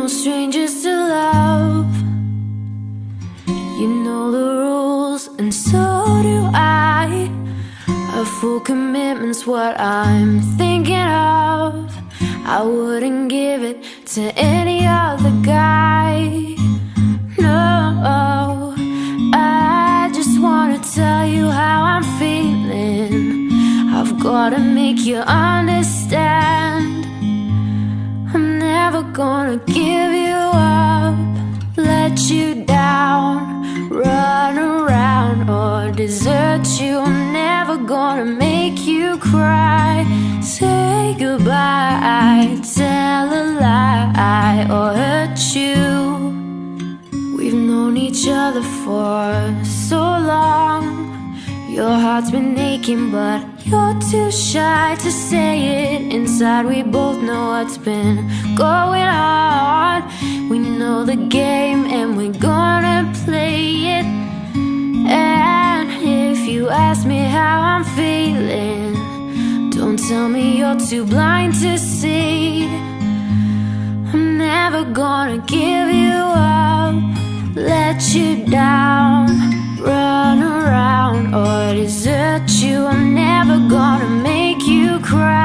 no strangers to love. You know the rules, and so do I. A full commitment's what I'm thinking of. I wouldn't give it to any other guy. No, I just wanna tell you how I'm feeling. I've gotta make you understand. I'm never gonna give you up, let you down, run around or desert you. I'm never gonna make you cry, say goodbye, tell a lie or hurt you. We've known each other for so long. Your heart's been aching, but you're too shy to say it. Inside we both know what's been going on. We know the game and we're gonna play it. And if you ask me how I'm feeling, don't tell me you're too blind to see. I'm never gonna give you up, let you down, run around or desert you. I'm never gonna make you cry.